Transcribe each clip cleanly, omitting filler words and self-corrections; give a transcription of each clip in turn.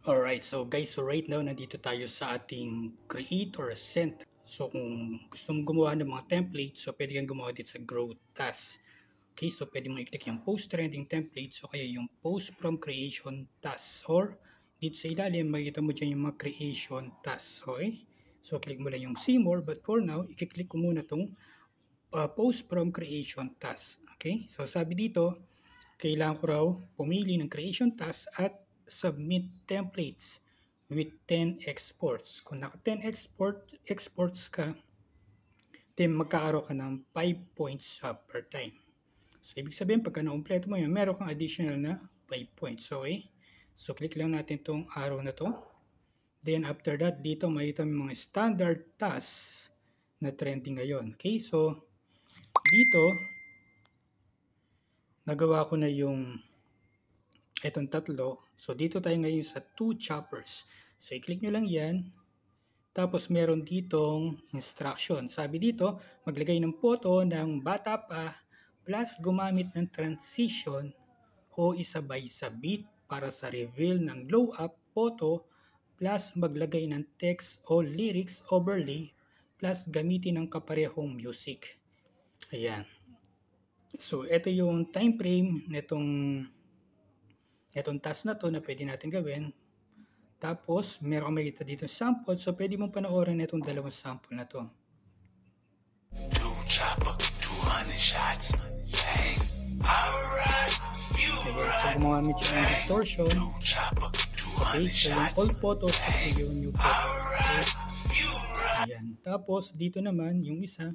Alright, so guys, so right now nandito tayo sa ating Creator Center. So kung gusto mong gumawa ng mga templates, so pwede kang gumawa dito sa Grow Task. Okay, so pwede mo i-click yung Post Trending Template, so kaya yung Post from Creation Task. Or dito sa ilalim, makikita mo dyan yung mga Creation Task. Okay? So click mo lang yung See More, but for now, i-click ko muna itong Post from Creation Task. Okay, so sabi dito, kailangan ko raw pumili ng creation task at submit templates with 10 exports. Kung naka 10 exports ka, then magkakaroon ka ng 5 points per time. So, ibig sabihin, pagka na-kompleto mo yun, meron kang additional na 5 points. Okay? So, click lang natin itong arrow na to. Then, after that, dito makita mo mga standard tasks na trending ngayon. Okay? So, dito, nagawa ko na yung itong tatlo. So, dito tayo ngayon sa 2 choppers. So, i-click nyo lang yan. Tapos, meron ditong instruction. Sabi dito, maglagay ng photo ng bata pa plus gumamit ng transition o isabay-sabit para sa reveal ng glow-up photo plus maglagay ng text o lyrics overlay plus gamitin ng kaparehong music. Ayan. So, ito yung time frame nitong task na to na pwede natin gawin. Tapos, meron kang makita dito sample. So, pwede mong panoorin itong dalawang sample na to. So, gumamit siya ng distortion. Okay, so yung all photos at yung new photos. Okay. Ayan. Tapos, dito naman, yung isa.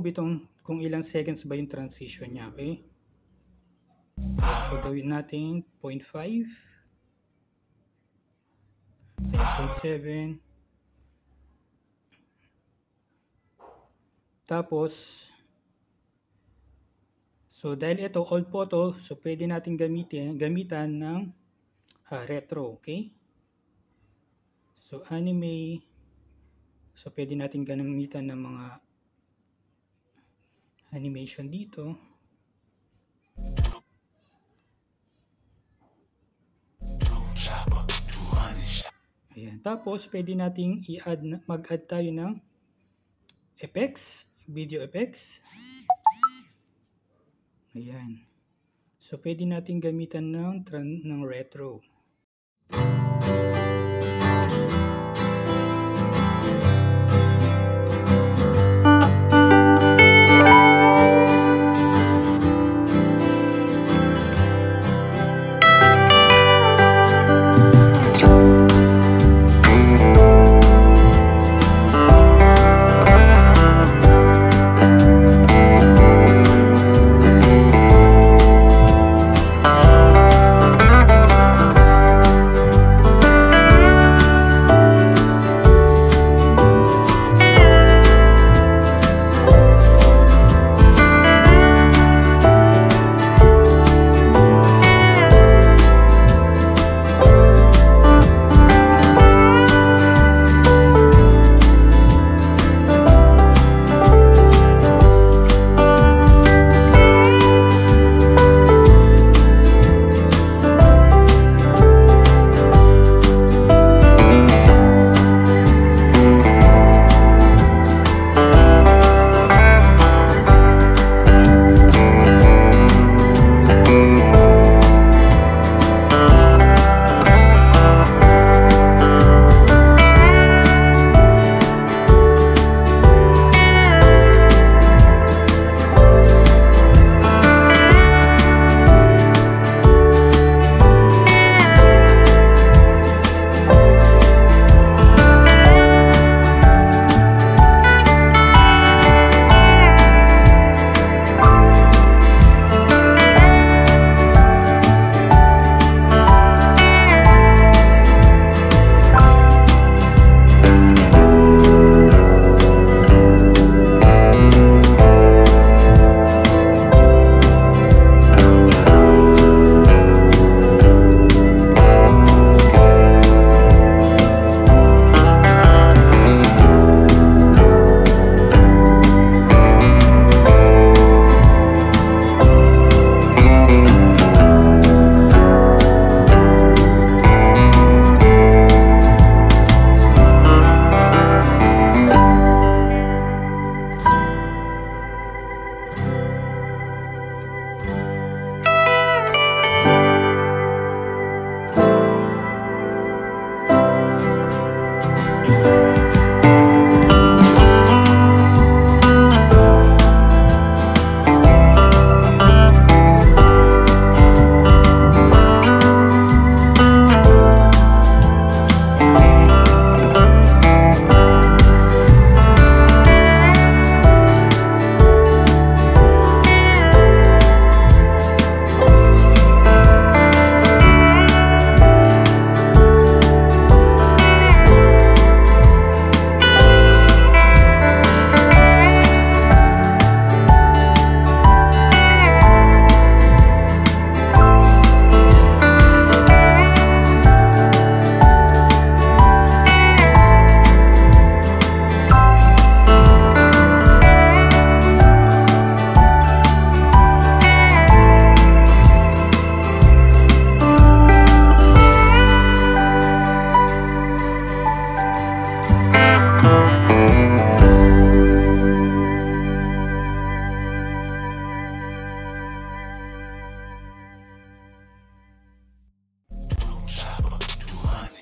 i-remove itong kung ilang seconds ba yung transition niya, okay? So, gawin natin 0.5, 0.7, tapos, so dahil ito all photo, so pwede natin gamitan ng retro, okay? So, anime, so pwede natin gamitan ng mga animation dito. Ayan. Tapos, pwede nating mag-add tayo ng effects, video effects. Ayan. So, pwede natin gamitan ng retro.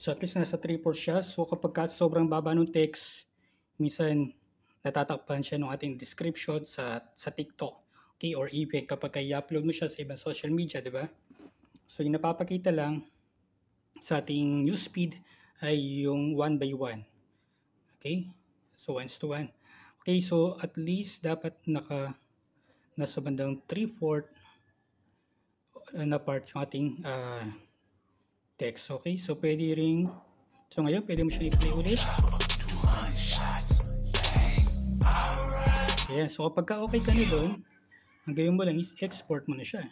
So at least nasa 3/4 siya. So kapag sobrang baba ng text, minsan natatakpan siya ng ating description sa TikTok. Okay, or even kapag i-upload mo siya sa ibang social media, di ba? So yung napapakita lang sa ating newsfeed ay yung 1 by 1. Okay? So 1:1. Okay, so at least dapat nasa bandang 3/4 na part yung ating text. Okay, so pwede ring, so ngayon pwede mo siya i-play ulit. Ayan, so kapag okay ka na doon, ang gawin mo lang is export mo na siya.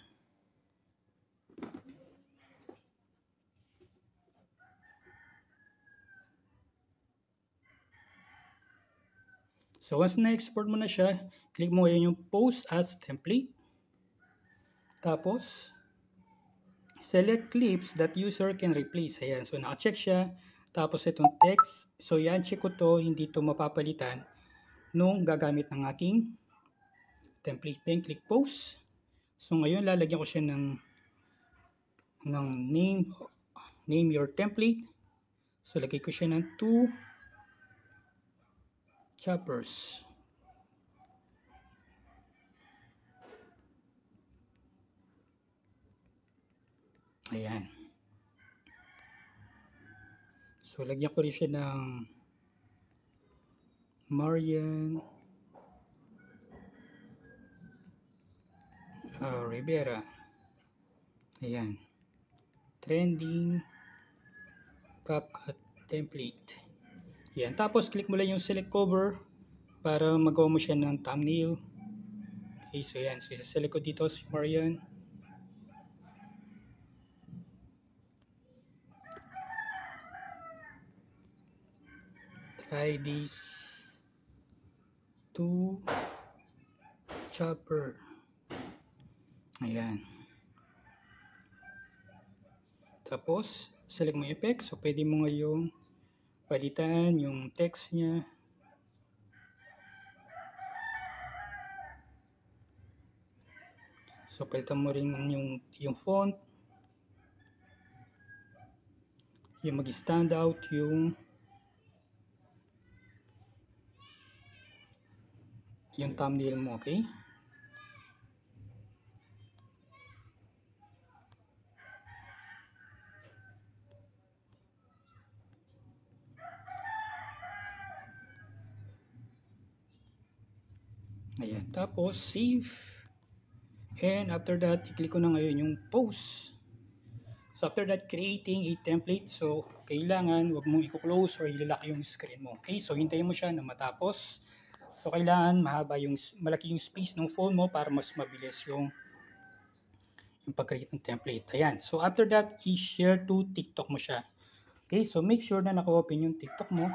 So once na-export mo na siya, click mo ngayon yung post as template. Tapos, select clips that user can replace. Ayan, so naka-check siya. Tapos itong text, so yan, check ko to, hindi to mapapalitan nung gagamit ng aking template. Then click post. So ngayon, lalagyan ko siya ng name your template. So lagay ko siya ng 2 choppers. Ayan. So lagyan ko rin siya ng Marian Rivera. Ayan. Trending CapCut template. Ayan. Tapos click mo lang yung select cover para magawa mo siya ng thumbnail. Okay, so ayan. So isa-select ko dito si Marian. Try this 2 chopper. Ayan. Tapos, select mo yung effect. So, pwede mo ngayong palitan yung text niya. So, palitan mo rin yung font. Yung mag-stand out yung thumbnail mo, okay? Ayan. Tapos, save. And after that, i-click ko na ngayon yung post. So, after that, creating a template. So, kailangan wag mong i-close or ilalak yung screen mo. Okay? So, hintayin mo siya na matapos. So, kailangan malaki yung space ng phone mo para mas mabilis yung pag-create ng template. Ayan. So, after that, i-share to TikTok mo siya. Okay? So, make sure na naka-open yung TikTok mo.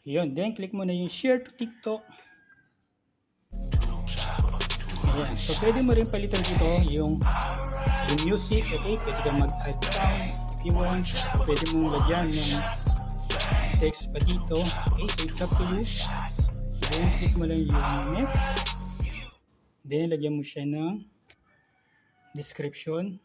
Yun. Then, click mo na yung share to TikTok. Ayan. So, pwede mo rin palitan dito yung music. Okay? Pwede ka mag-add sound if you want. Pwede mong lagyan ng text pa dito. Okay? So, it's up to you. Then, click mo lang yung next. Then, lagyan mo siya ng description.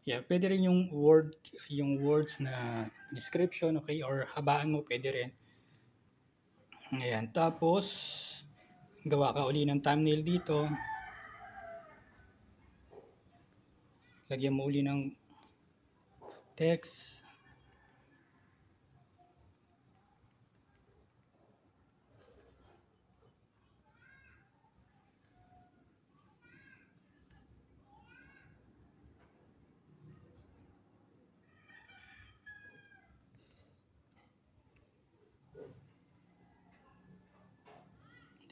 Yeah, pwede rin yung words na description, okay, or habaan mo, pwede rin. Ayan, tapos gawa ka uli ng thumbnail dito. Lagyan mo uli ng text.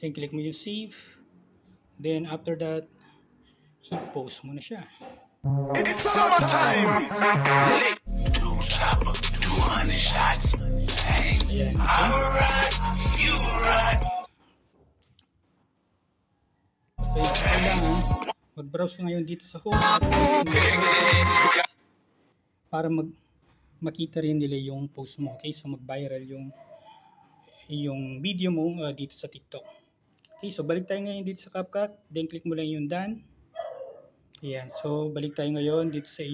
Then click mo yung save. Then after that, i-post mo na siya. It's summertime. 200 shots. Ayan. Alright, you right. So, kailangan mag-browse ka ngayon dito sa home para makita rin nila yung post mo. Okay, so mag-viral yung video mo dito sa TikTok. Okay, so balik tayo ngayon dito sa CapCut. Then click mo lang yung done. Ayan, so balik tayo ngayon dito sa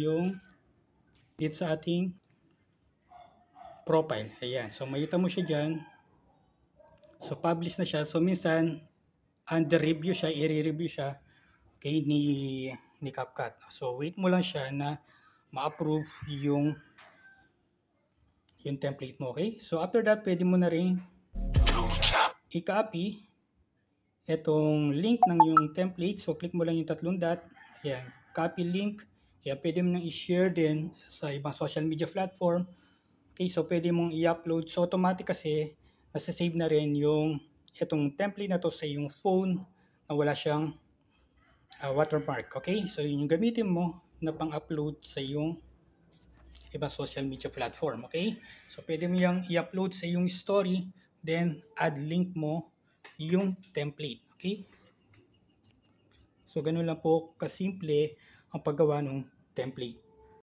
ating profile. Ayan, so makita mo siya dyan. So publish na siya. So minsan, under review siya, i-review siya, okay, ni CapCut. So wait mo lang siya na ma-approve yung template mo, okay? So after that, pwede mo na rin i-copy itong link ng yung template. So click mo lang yung tatlong dot. Ayan, copy link. Ayan, pwede mo nang i-share din sa ibang social media platform. Okay, so pwede mong i-upload. So automatic kasi nasa-save na rin yung itong template na to sa yung phone na wala siyang watermark. Okay, so yun yung gamitin mo na pang-upload sa yung ibang social media platform. Okay, so pwede mo yung i-upload sa yung story, then add link mo yung template. Okay, so ganun lang po kasimple ang paggawa ng template.